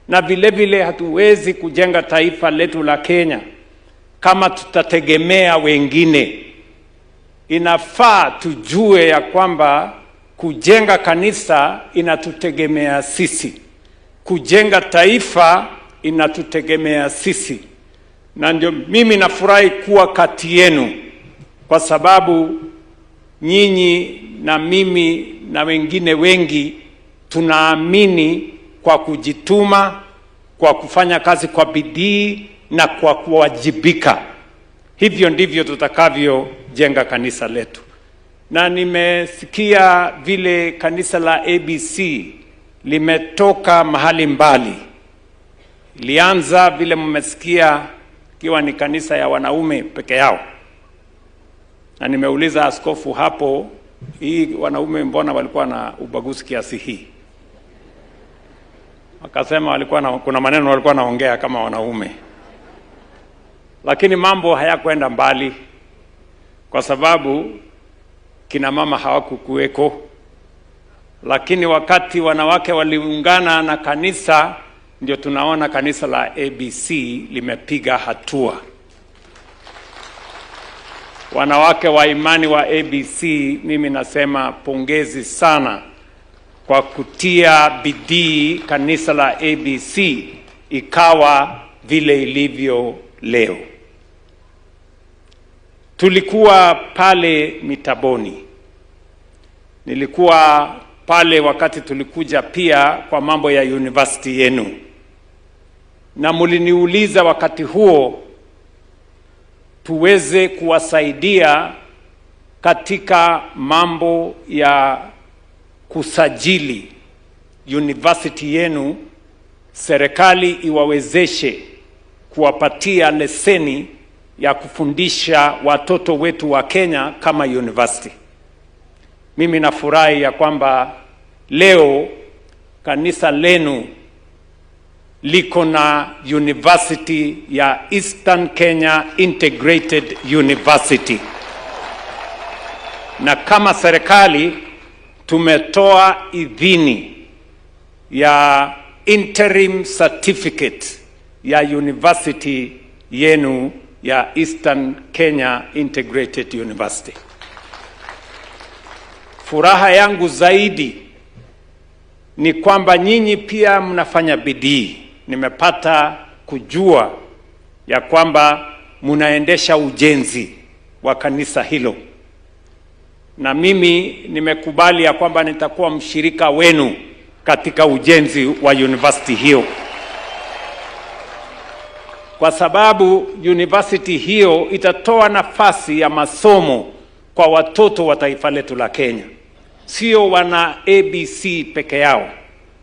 na vile vile hatuwezi kujenga taifa letu la Kenya kama tutategemea wengine. Inafaa tujue ya kwamba kujenga kanisa inatutegemea sisi, kujenga taifa inatutegemea sisi. Na ndio mimi nafurahi kuwa kati yenu, kwa sababu nyinyi na mimi na wengine wengi tunaamini kwa kujituma, kwa kufanya kazi kwa bidii na kwa kuwajibika. Hivyo ndivyo tutakavyo jenga kanisa letu. Na nimesikia vile kanisa la ABC limetoka mahali mbali. Ilianza vile mmesikia kiwa ni kanisa ya wanaume peke yao. Na nimeuliza askofu hapo, hii wanaume mbona walikuwa na ubaguzi kiasi hii? Akasema kuna maneno walikuwa naongea kama wanaume. Lakini mambo hayakwenda mbali, kwa sababu kina mama hawakukuweko. Lakini wakati wanawake waliungana na kanisa, ndio tunaona kanisa la ABC limepiga hatua. Wanawake wa imani wa ABC, mimi nasema pongezi sana kwa kutia bidii kanisa la ABC ikawa vile ilivyo leo. Tulikuwa pale Mitaboni. Nilikuwa pale wakati tulikuja pia kwa mambo ya university yenu. Na muliniuliza wakati huo tuweze kuwasaidia katika mambo ya kusajili university yenu, serikali iwawezeshe kuwapatia leseni ya kufundisha watoto wetu wa Kenya kama university. Mimi nafurahi ya kwamba leo kanisa lenu liko na university ya Eastern Kenya Integrated University. Na kama serikali tumetoa idhini ya interim certificate ya university yenu ya Eastern Kenya Integrated University. Furaha yangu zaidi ni kwamba nyinyi pia mnafanya bidii. Nimepata kujua ya kwamba mnaendesha ujenzi wa kanisa hilo. Na mimi nimekubali ya kwamba nitakuwa mshirika wenu katika ujenzi wa university hiyo. Kwa sababu university hiyo itatoa nafasi ya masomo kwa watoto wa taifa letu la Kenya. Sio wana ABC peke yao,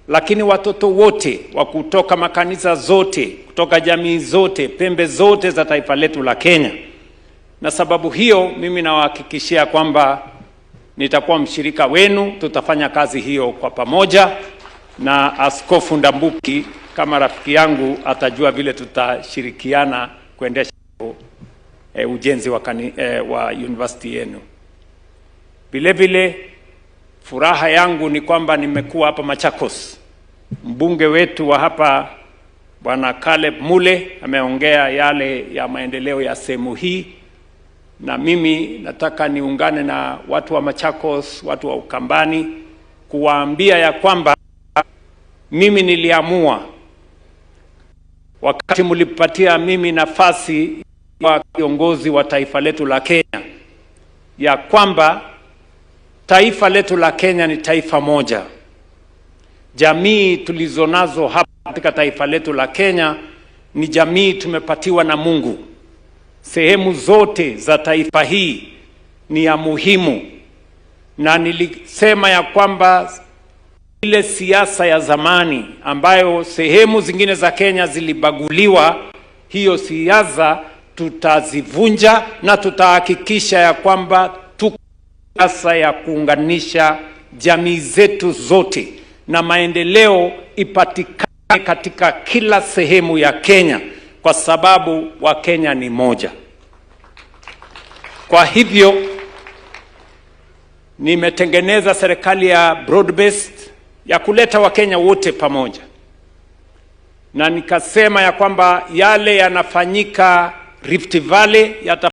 lakini watoto wote wa kutoka makanisa zote, kutoka jamii zote, pembe zote za taifa letu la Kenya. Na sababu hiyo mimi nawahakikishia kwamba nitakuwa mshirika wenu, tutafanya kazi hiyo kwa pamoja, na Askofu Ndambuki kama rafiki yangu atajua vile tutashirikiana kuendesha ujenzi wa university yenu. Vile vile furaha yangu ni kwamba nimekuwa hapa Machakos. Mbunge wetu wa hapa Bwana Caleb Mule ameongea yale ya maendeleo ya sehemu hii, na mimi nataka niungane na watu wa Machakos, watu wa Ukambani, kuwaambia ya kwamba mimi niliamua wakati mlipatia mimi nafasi wa kiongozi wa taifa letu la Kenya ya kwamba taifa letu la Kenya ni taifa moja. Jamii tulizonazo hapa katika taifa letu la Kenya ni jamii tumepatiwa na Mungu. Sehemu zote za taifa hii ni ya muhimu, na nilisema ya kwamba ile siasa ya zamani ambayo sehemu zingine za Kenya zilibaguliwa, hiyo siasa tutazivunja na tutahakikisha ya kwamba tuko siasa ya kuunganisha jamii zetu zote na maendeleo ipatikane katika kila sehemu ya Kenya, kwa sababu wa Kenya ni moja. Kwa hivyo nimetengeneza serikali ya broad based ya kuleta Wakenya wote pamoja. na nikasema ya kwamba yale yanafanyika Rift Valley